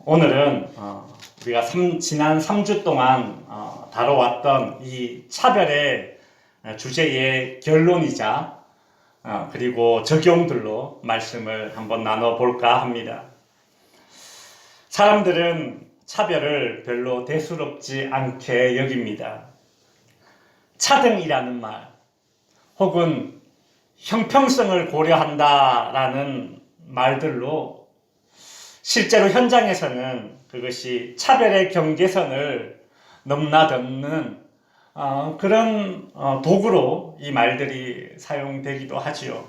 오늘은 우리가 지난 3주 동안 다뤄왔던 이 차별의 주제의 결론이자 그리고 적용들로 말씀을 한번 나눠볼까 합니다. 사람들은 차별을 별로 대수롭지 않게 여깁니다. 차등이라는 말 혹은 형평성을 고려한다라는 말들로 실제로 현장에서는 그것이 차별의 경계선을 넘나드는 그런 도구로 이 말들이 사용되기도 하지요.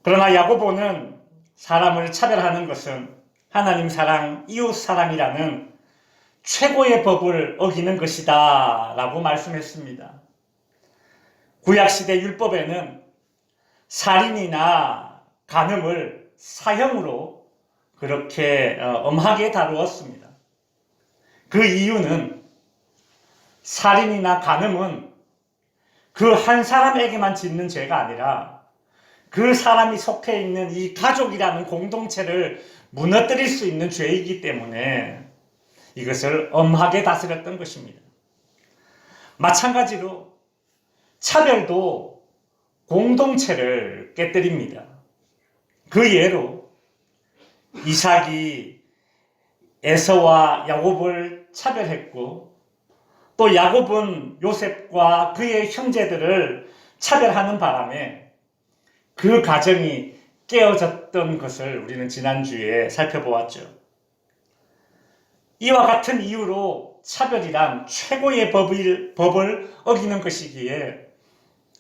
그러나 야고보는 사람을 차별하는 것은 하나님 사랑, 이웃 사랑이라는 최고의 법을 어기는 것이다 라고 말씀했습니다. 구약시대 율법에는 살인이나 간음을 사형으로 그렇게 엄하게 다루었습니다. 그 이유는 살인이나 간음은 그 한 사람에게만 짓는 죄가 아니라 그 사람이 속해 있는 이 가족이라는 공동체를 무너뜨릴 수 있는 죄이기 때문에 이것을 엄하게 다스렸던 것입니다. 마찬가지로 차별도 공동체를 깨뜨립니다. 그 예로 이삭이 에서와 야곱을 차별했고 또 야곱은 요셉과 그의 형제들을 차별하는 바람에 그 가정이 깨어졌던 것을 우리는 지난주에 살펴보았죠. 이와 같은 이유로 차별이란 최고의 법을 어기는 것이기에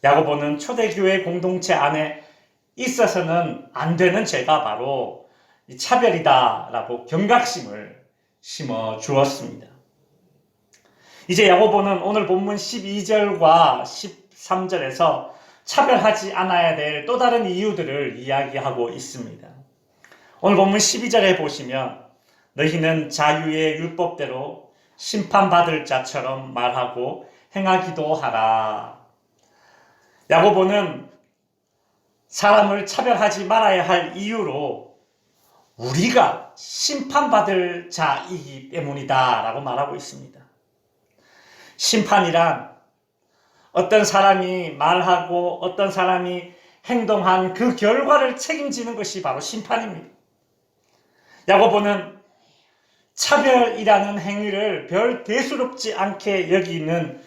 야고보는 초대교회 공동체 안에 있어서는 안 되는 죄가 바로 이 차별이다라고 경각심을 심어 주었습니다. 이제 야고보는 오늘 본문 12절과 13절에서 차별하지 않아야 될 또 다른 이유들을 이야기하고 있습니다. 오늘 본문 12절에 보시면 너희는 자유의 율법대로 심판받을 자처럼 말하고 행하기도 하라. 야고보는 사람을 차별하지 말아야 할 이유로 우리가 심판받을 자이기 때문이다 라고 말하고 있습니다. 심판이란 어떤 사람이 말하고 어떤 사람이 행동한 그 결과를 책임지는 것이 바로 심판입니다. 야고보는 차별이라는 행위를 별 대수롭지 않게 여기는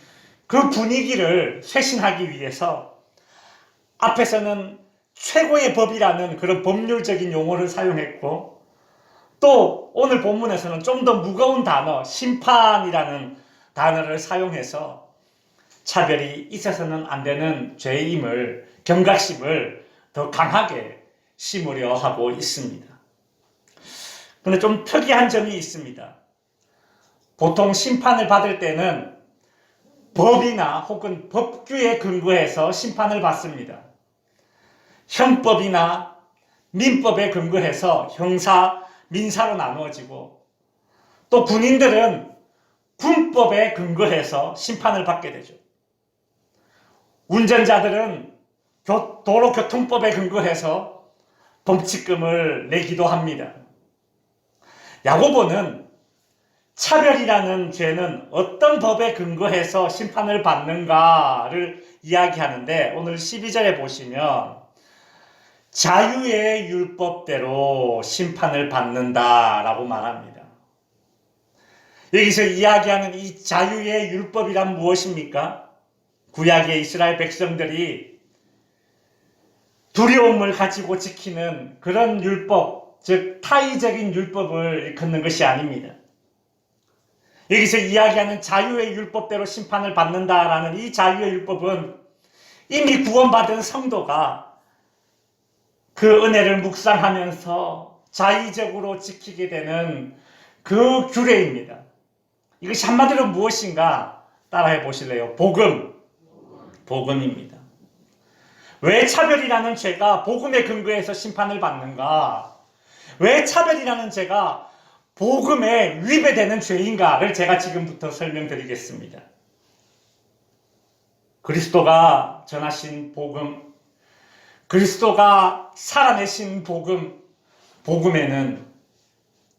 그 분위기를 쇄신하기 위해서 앞에서는 최고의 법이라는 그런 법률적인 용어를 사용했고 또 오늘 본문에서는 좀 더 무거운 단어, 심판이라는 단어를 사용해서 차별이 있어서는 안 되는 죄임을, 경각심을 더 강하게 심으려 하고 있습니다. 그런데 좀 특이한 점이 있습니다. 보통 심판을 받을 때는 법이나 혹은 법규에 근거해서 심판을 받습니다. 형법이나 민법에 근거해서 형사, 민사로 나누어지고 또 군인들은 군법에 근거해서 심판을 받게 되죠. 운전자들은 도로교통법에 근거해서 범칙금을 내기도 합니다. 야고보는 차별이라는 죄는 어떤 법에 근거해서 심판을 받는가를 이야기하는데 오늘 12절에 보시면 자유의 율법대로 심판을 받는다라고 말합니다. 여기서 이야기하는 이 자유의 율법이란 무엇입니까? 구약의 이스라엘 백성들이 두려움을 가지고 지키는 그런 율법, 즉 타의적인 율법을 일컫는 것이 아닙니다. 여기서 이야기하는 자유의 율법대로 심판을 받는다라는 이 자유의 율법은 이미 구원받은 성도가 그 은혜를 묵상하면서 자의적으로 지키게 되는 그 규례입니다. 이것이 한마디로 무엇인가 따라해 보실래요? 복음입니다. 왜 차별이라는 죄가 복음의 근거에서 심판을 받는가? 왜 차별이라는 죄가 복음에 위배되는 죄인가를 제가 지금부터 설명드리겠습니다. 그리스도가 전하신 복음, 그리스도가 살아내신 복음에는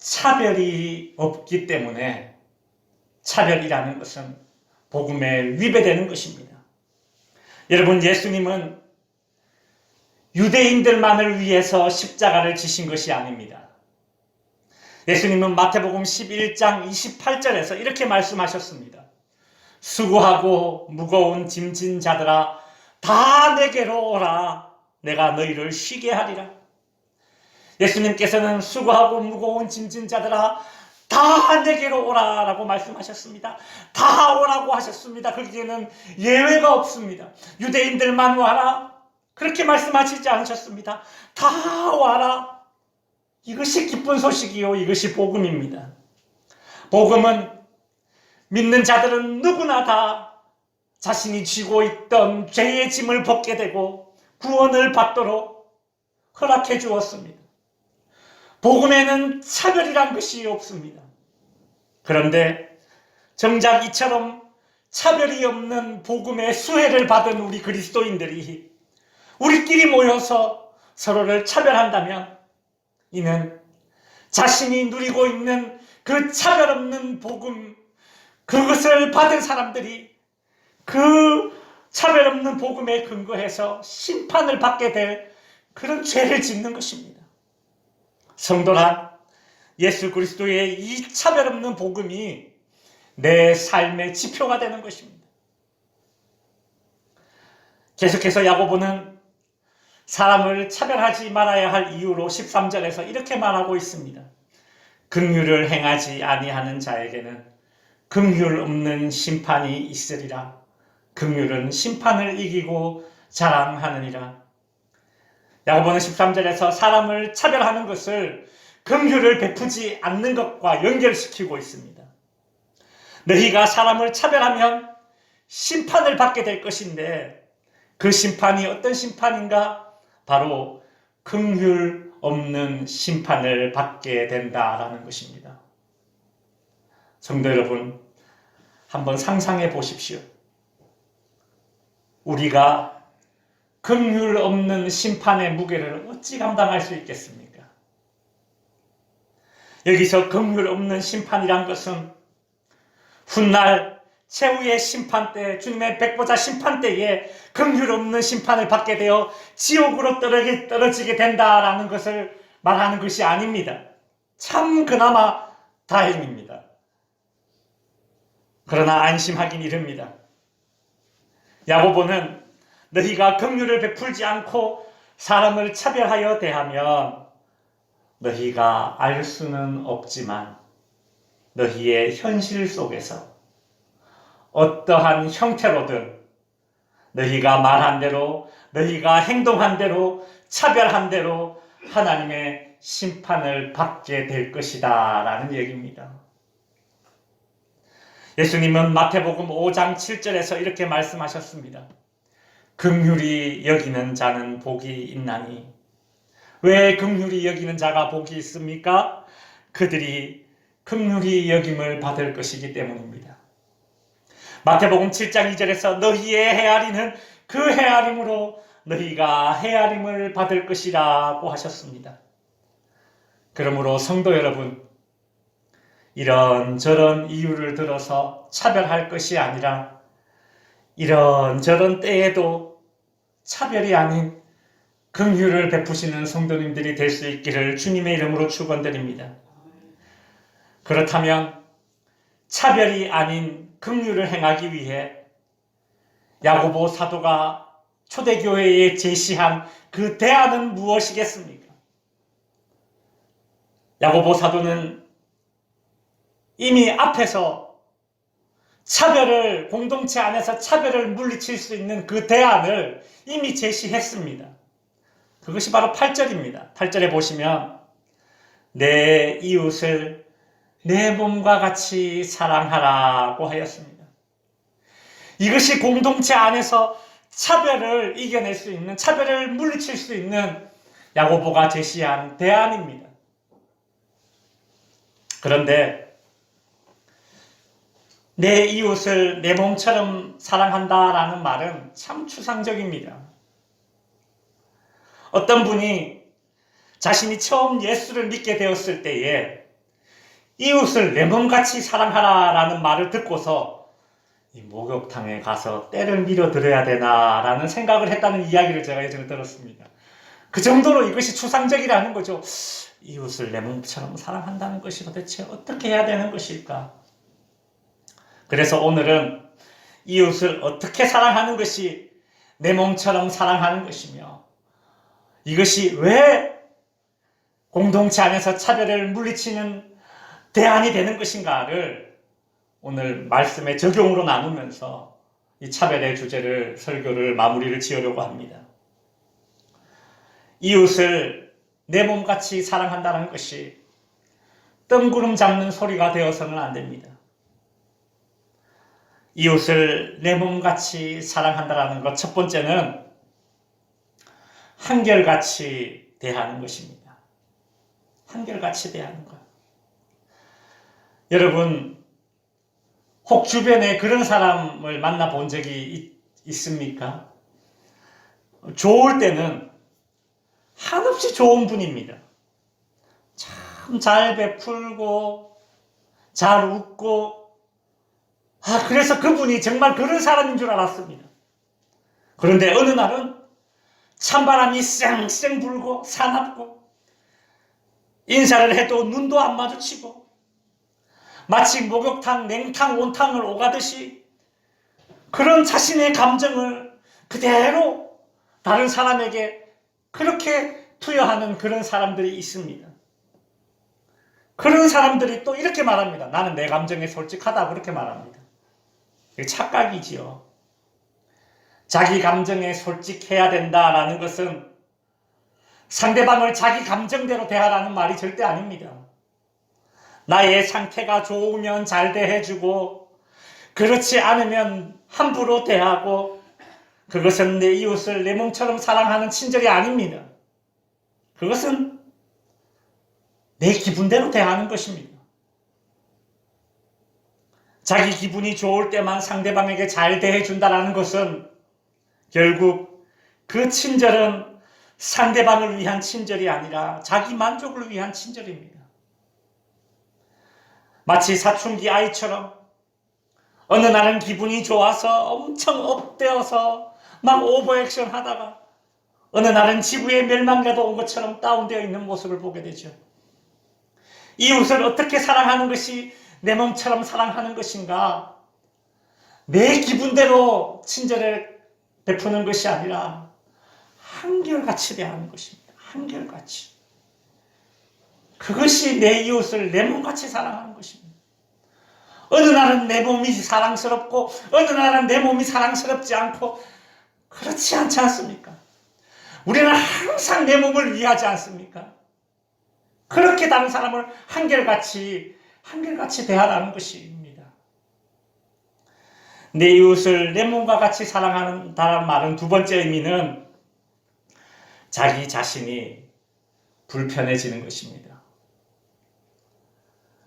차별이 없기 때문에 차별이라는 것은 복음에 위배되는 것입니다. 여러분, 예수님은 유대인들만을 위해서 십자가를 지신 것이 아닙니다. 예수님은 마태복음 11장 28절에서 이렇게 말씀하셨습니다. 수고하고 무거운 짐진 자들아 다 내게로 오라. 내가 너희를 쉬게 하리라. 예수님께서는 수고하고 무거운 짐진 자들아 다 내게로 오라 라고 말씀하셨습니다. 다 오라고 하셨습니다. 거기에는 예외가 없습니다. 유대인들만 와라 그렇게 말씀하시지 않으셨습니다. 다 와라. 이것이 기쁜 소식이요, 이것이 복음입니다. 복음은 믿는 자들은 누구나 다 자신이 쥐고 있던 죄의 짐을 벗게 되고 구원을 받도록 허락해 주었습니다. 복음에는 차별이란 것이 없습니다. 그런데 정작 이처럼 차별이 없는 복음의 수혜를 받은 우리 그리스도인들이 우리끼리 모여서 서로를 차별한다면 이는 자신이 누리고 있는 그 차별 없는 복음, 그것을 받은 사람들이 그 차별 없는 복음에 근거해서 심판을 받게 될 그런 죄를 짓는 것입니다. 성도란 예수 그리스도의 이 차별 없는 복음이 내 삶의 지표가 되는 것입니다. 계속해서 야고보는 사람을 차별하지 말아야 할 이유로 13절에서 이렇게 말하고 있습니다. 긍휼을 행하지 아니하는 자에게는 긍휼 없는 심판이 있으리라. 긍휼은 심판을 이기고 자랑하느니라. 야고보는 13절에서 사람을 차별하는 것을 긍휼을 베푸지 않는 것과 연결시키고 있습니다. 너희가 사람을 차별하면 심판을 받게 될 것인데 그 심판이 어떤 심판인가? 바로 긍휼 없는 심판을 받게 된다라는 것입니다. 성도 여러분, 한번 상상해 보십시오. 우리가 긍휼 없는 심판의 무게를 어찌 감당할 수 있겠습니까? 여기서 긍휼 없는 심판이란 것은 훗날 최후의 심판 때, 주님의 백보자 심판 때에 긍휼 없는 심판을 받게 되어 지옥으로 떨어지게 된다라는 것을 말하는 것이 아닙니다. 참 그나마 다행입니다. 그러나 안심하긴 이릅니다. 야고보는 너희가 긍휼을 베풀지 않고 사람을 차별하여 대하면 너희가 알 수는 없지만 너희의 현실 속에서 어떠한 형태로든 너희가 말한 대로, 너희가 행동한 대로, 차별한 대로 하나님의 심판을 받게 될 것이다 라는 얘기입니다. 예수님은 마태복음 5장 7절에서 이렇게 말씀하셨습니다. 긍휼히 여기는 자는 복이 있나니. 왜 긍휼히 여기는 자가 복이 있습니까? 그들이 긍휼히 여김을 받을 것이기 때문입니다. 마태복음 7장 2절에서 너희의 헤아리는 그 헤아림으로 너희가 헤아림을 받을 것이라고 하셨습니다. 그러므로 성도 여러분, 이런저런 이유를 들어서 차별할 것이 아니라 이런저런 때에도 차별이 아닌 긍휼을 베푸시는 성도님들이 될 수 있기를 주님의 이름으로 축원드립니다. 그렇다면 차별이 아닌 긍휼을 행하기 위해 야고보 사도가 초대교회에 제시한 그 대안은 무엇이겠습니까? 야고보 사도는 이미 앞에서 차별을, 공동체 안에서 차별을 물리칠 수 있는 그 대안을 이미 제시했습니다. 그것이 바로 8절입니다. 8절에 보시면 내 이웃을 내 몸과 같이 사랑하라고 하였습니다. 이것이 공동체 안에서 차별을 이겨낼 수 있는, 차별을 물리칠 수 있는 야고보가 제시한 대안입니다. 그런데 내 이웃을 내 몸처럼 사랑한다라는 말은 참 추상적입니다. 어떤 분이 자신이 처음 예수를 믿게 되었을 때에 이웃을 내 몸같이 사랑하라라는 말을 듣고서 이 목욕탕에 가서 때를 밀어드려야 되나라는 생각을 했다는 이야기를 제가 예전에 들었습니다. 그 정도로 이것이 추상적이라는 거죠. 이웃을 내 몸처럼 사랑한다는 것이 도대체 어떻게 해야 되는 것일까? 그래서 오늘은 이웃을 어떻게 사랑하는 것이 내 몸처럼 사랑하는 것이며, 이것이 왜 공동체 안에서 차별을 물리치는 대안이 되는 것인가를 오늘 말씀의 적용으로 나누면서 이 차별의 주제를, 설교를 마무리를 지으려고 합니다. 이웃을 내 몸같이 사랑한다는 것이 뜬구름 잡는 소리가 되어서는 안 됩니다. 이웃을 내 몸같이 사랑한다는 것, 첫 번째는 한결같이 대하는 것입니다. 한결같이 대하는 것. 여러분, 혹 주변에 그런 사람을 만나본 적이 있습니까? 좋을 때는 한없이 좋은 분입니다. 참 잘 베풀고 잘 웃고, 그래서 그분이 정말 그런 사람인 줄 알았습니다. 그런데 어느 날은 찬바람이 쌩쌩 불고 사납고 인사를 해도 눈도 안 마주치고 마치 목욕탕 냉탕 온탕을 오가듯이 그런 자신의 감정을 그대로 다른 사람에게 그렇게 투여하는 그런 사람들이 있습니다. 그런 사람들이 또 이렇게 말합니다. 나는 내 감정에 솔직하다, 그렇게 말합니다. 이게 착각이지요. 자기 감정에 솔직해야 된다라는 것은 상대방을 자기 감정대로 대하라는 말이 절대 아닙니다. 나의 상태가 좋으면 잘 대해주고, 그렇지 않으면 함부로 대하고, 그것은 내 이웃을 내 몸처럼 사랑하는 친절이 아닙니다. 그것은 내 기분대로 대하는 것입니다. 자기 기분이 좋을 때만 상대방에게 잘 대해준다는 것은 결국 그 친절은 상대방을 위한 친절이 아니라 자기 만족을 위한 친절입니다. 마치 사춘기 아이처럼 어느 날은 기분이 좋아서 엄청 업되어서 막 오버액션 하다가 어느 날은 지구의 멸망가도 온 것처럼 다운되어 있는 모습을 보게 되죠. 이웃을 어떻게 사랑하는 것이 내 몸처럼 사랑하는 것인가? 내 기분대로 친절을 베푸는 것이 아니라 한결같이 대하는 것입니다. 한결같이. 그것이 내 이웃을 내 몸같이 사랑하는 것입니다. 어느 날은 내 몸이 사랑스럽고 어느 날은 내 몸이 사랑스럽지 않고, 그렇지 않지 않습니까? 우리는 항상 내 몸을 위하지 않습니까? 그렇게 다른 사람을 한결같이 대하라는 것입니다. 내 이웃을 내 몸과 같이 사랑한다는 말은 두 번째 의미는 자기 자신이 불편해지는 것입니다.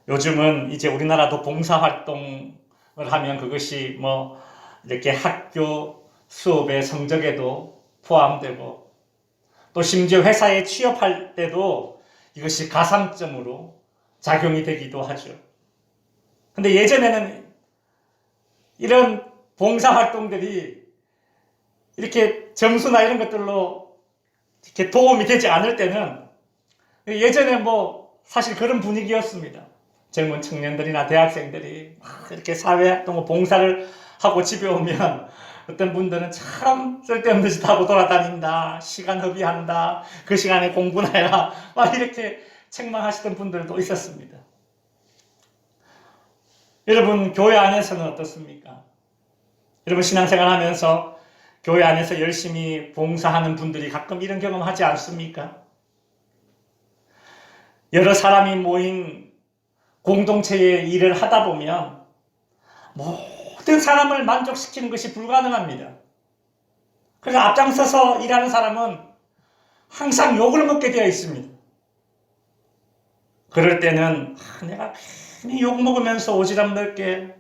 요즘은 이제 우리나라도 봉사활동을 하면 그것이 이렇게 학교 수업의 성적에도 포함되고, 또 심지어 회사에 취업할 때도 이것이 가산점으로 작용이 되기도 하죠. 근데 예전에는 이런 봉사활동들이 이렇게 점수나 이런 것들로 이렇게 도움이 되지 않을 때는, 예전에 사실 그런 분위기였습니다. 젊은 청년들이나 대학생들이 이렇게 사회활동, 봉사를 하고 집에 오면 어떤 분들은 참 쓸데없는 짓 하고 돌아다닌다, 시간 허비한다, 그 시간에 공부나 해라, 막 이렇게 책망하시던 분들도 있었습니다. 여러분, 교회 안에서는 어떻습니까? 여러분, 신앙생활 하면서 교회 안에서 열심히 봉사하는 분들이 가끔 이런 경험하지 않습니까? 여러 사람이 모인 공동체의 일을 하다 보면 모든 사람을 만족시키는 것이 불가능합니다. 그래서 앞장서서 일하는 사람은 항상 욕을 먹게 되어 있습니다. 그럴 때는 내가 괜히 욕 먹으면서 오지랖 넓게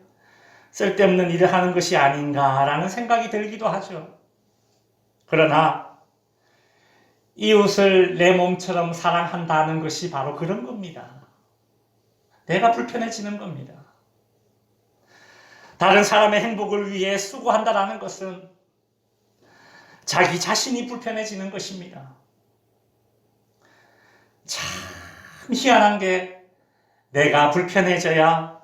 쓸데없는 일을 하는 것이 아닌가라는 생각이 들기도 하죠. 그러나 이웃을 내 몸처럼 사랑한다는 것이 바로 그런 겁니다. 내가 불편해지는 겁니다. 다른 사람의 행복을 위해 수고한다는 것은 자기 자신이 불편해지는 것입니다. 참 희한한 게 내가 불편해져야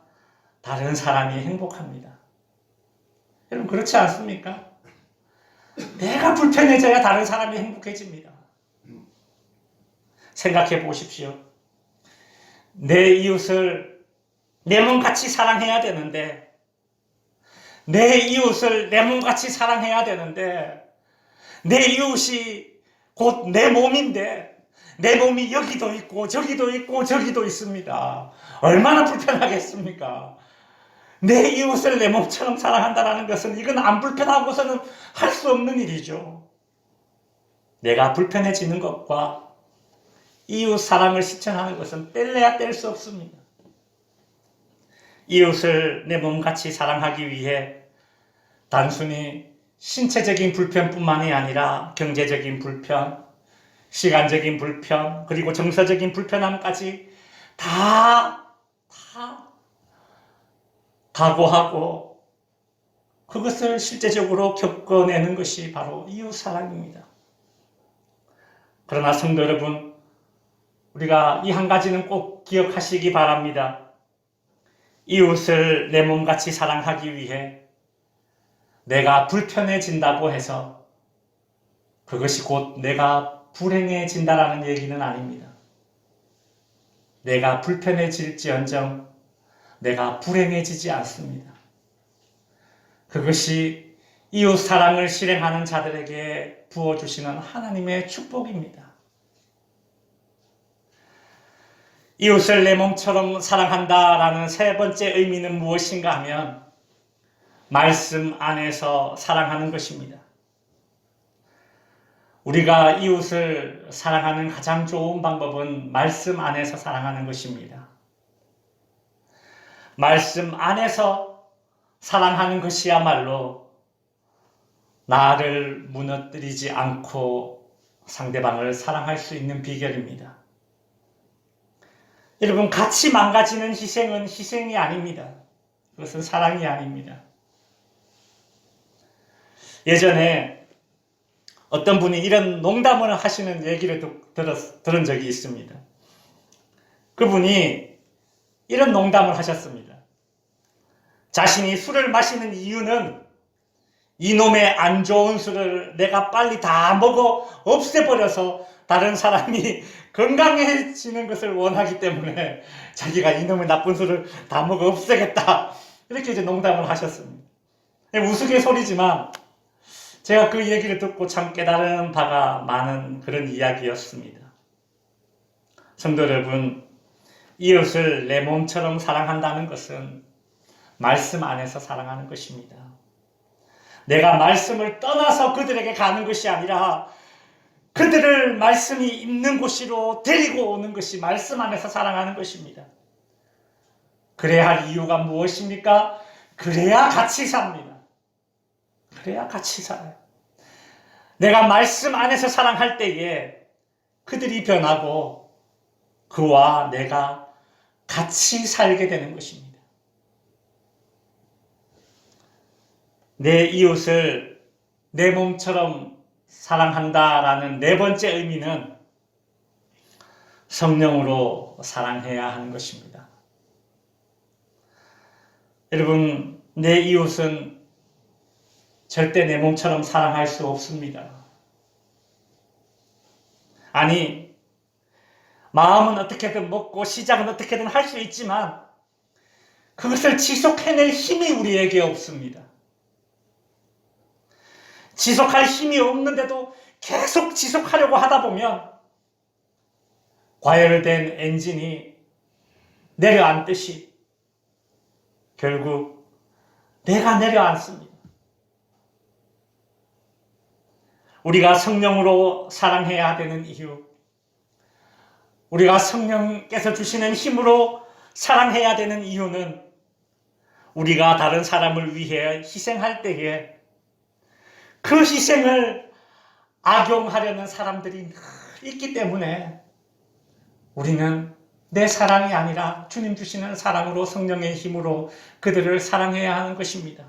다른 사람이 행복합니다. 여러분 그렇지 않습니까? 내가 불편해져야 다른 사람이 행복해집니다. 생각해 보십시오. 내 이웃을 내 몸같이 사랑해야 되는데 내 이웃을 내 몸같이 사랑해야 되는데 내 이웃이 곧 내 몸인데 내 몸이 여기도 있고 저기도 있고 저기도 있습니다. 얼마나 불편하겠습니까? 내 이웃을 내 몸처럼 사랑한다는 것은 이건 안 불편하고서는 할 수 없는 일이죠. 내가 불편해지는 것과 이웃 사랑을 실천하는 것은 뗄래야 뗄 수 없습니다. 이웃을 내 몸같이 사랑하기 위해 단순히 신체적인 불편뿐만이 아니라 경제적인 불편, 시간적인 불편, 그리고 정서적인 불편함까지 다 각오하고 그것을 실제적으로 겪어내는 것이 바로 이웃사랑입니다. 그러나 성도 여러분, 우리가 이 한 가지는 꼭 기억하시기 바랍니다. 이웃을 내 몸같이 사랑하기 위해 내가 불편해진다고 해서 그것이 곧 내가 불행해진다라는 얘기는 아닙니다. 내가 불편해질지언정 내가 불행해지지 않습니다. 그것이 이웃 사랑을 실행하는 자들에게 부어주시는 하나님의 축복입니다. 이웃을 내 몸처럼 사랑한다라는 세 번째 의미는 무엇인가 하면 말씀 안에서 사랑하는 것입니다. 우리가 이웃을 사랑하는 가장 좋은 방법은 말씀 안에서 사랑하는 것입니다. 말씀 안에서 사랑하는 것이야말로 나를 무너뜨리지 않고 상대방을 사랑할 수 있는 비결입니다. 여러분, 같이 망가지는 희생은 희생이 아닙니다. 그것은 사랑이 아닙니다. 예전에 어떤 분이 이런 농담을 하시는 얘기를 들은 적이 있습니다. 그분이 이런 농담을 하셨습니다. 자신이 술을 마시는 이유는 이놈의 안 좋은 술을 내가 빨리 다 먹어 없애버려서 다른 사람이 건강해지는 것을 원하기 때문에 자기가 이놈의 나쁜 술을 다 먹어 없애겠다. 이렇게 이제 농담을 하셨습니다. 우스갯소리지만 제가 그 얘기를 듣고 참 깨달은 바가 많은 그런 이야기였습니다. 성도 여러분, 이웃을 내 몸처럼 사랑한다는 것은 말씀 안에서 사랑하는 것입니다. 내가 말씀을 떠나서 그들에게 가는 것이 아니라 그들을 말씀이 있는 곳으로 데리고 오는 것이 말씀 안에서 사랑하는 것입니다. 그래야 할 이유가 무엇입니까? 그래야 같이 삽니다. 그래야 같이 살아요. 내가 말씀 안에서 사랑할 때에 그들이 변하고 그와 내가 같이 살게 되는 것입니다. 내 이웃을 내 몸처럼 사랑한다라는 네 번째 의미는 성령으로 사랑해야 하는 것입니다. 여러분, 내 이웃은 절대 내 몸처럼 사랑할 수 없습니다. 아니, 마음은 어떻게든 먹고 시작은 어떻게든 할 수 있지만 그것을 지속해낼 힘이 우리에게 없습니다. 지속할 힘이 없는데도 계속 지속하려고 하다 보면 과열된 엔진이 내려앉듯이 결국 내가 내려앉습니다. 우리가 성령으로 사랑해야 되는 이유, 우리가 성령께서 주시는 힘으로 사랑해야 되는 이유는 우리가 다른 사람을 위해 희생할 때에 그 희생을 악용하려는 사람들이 있기 때문에 우리는 내 사랑이 아니라 주님 주시는 사랑으로, 성령의 힘으로 그들을 사랑해야 하는 것입니다.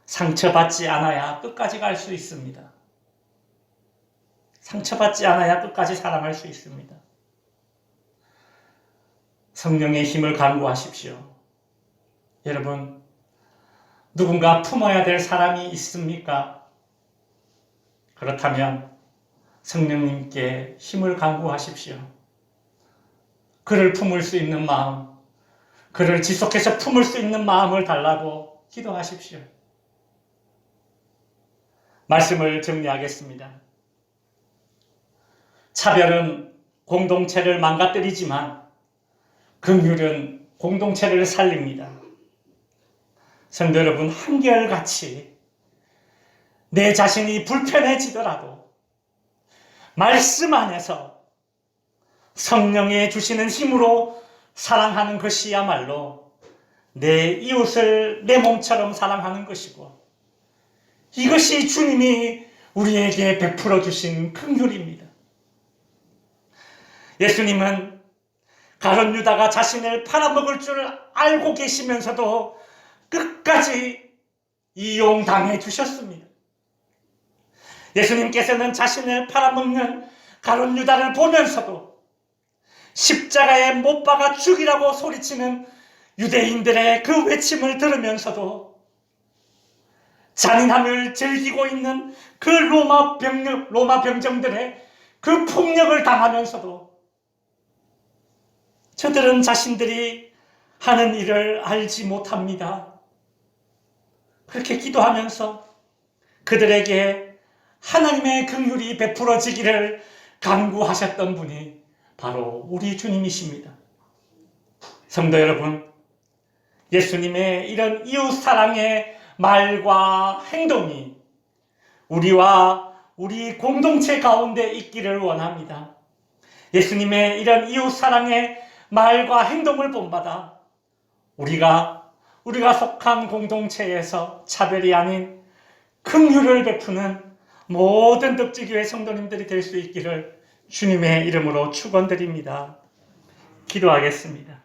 상처받지 않아야 끝까지 갈 수 있습니다. 상처받지 않아야 끝까지 사랑할 수 있습니다. 성령의 힘을 간구하십시오. 여러분, 누군가 품어야 될 사람이 있습니까? 그렇다면 성령님께 힘을 간구하십시오. 그를 품을 수 있는 마음, 그를 지속해서 품을 수 있는 마음을 달라고 기도하십시오. 말씀을 정리하겠습니다. 차별은 공동체를 망가뜨리지만 긍휼은 공동체를 살립니다. 성도 여러분, 한결같이 내 자신이 불편해지더라도 말씀 안에서 성령의 주시는 힘으로 사랑하는 것이야말로 내 이웃을 내 몸처럼 사랑하는 것이고, 이것이 주님이 우리에게 베풀어 주신 긍휼입니다. 예수님은 가룟 유다가 자신을 팔아먹을 줄 알고 계시면서도 끝까지 이용당해 주셨습니다. 예수님께서는 자신을 팔아먹는 가룟 유다를 보면서도 십자가에 못 박아 죽이라고 소리치는 유대인들의 그 외침을 들으면서도 잔인함을 즐기고 있는 그 로마 병정들의 그 폭력을 당하면서도 저들은 자신들이 하는 일을 알지 못합니다. 그렇게 기도하면서 그들에게 하나님의 긍휼이 베풀어지기를 간구하셨던 분이 바로 우리 주님이십니다. 성도 여러분, 예수님의 이런 이웃 사랑의 말과 행동이 우리와 우리 공동체 가운데 있기를 원합니다. 예수님의 이런 이웃 사랑의 말과 행동을 본받아 우리가 속한 공동체에서 차별이 아닌 긍휼을 베푸는 모든 덕지교회 성도님들이 될 수 있기를 주님의 이름으로 축원드립니다. 기도하겠습니다.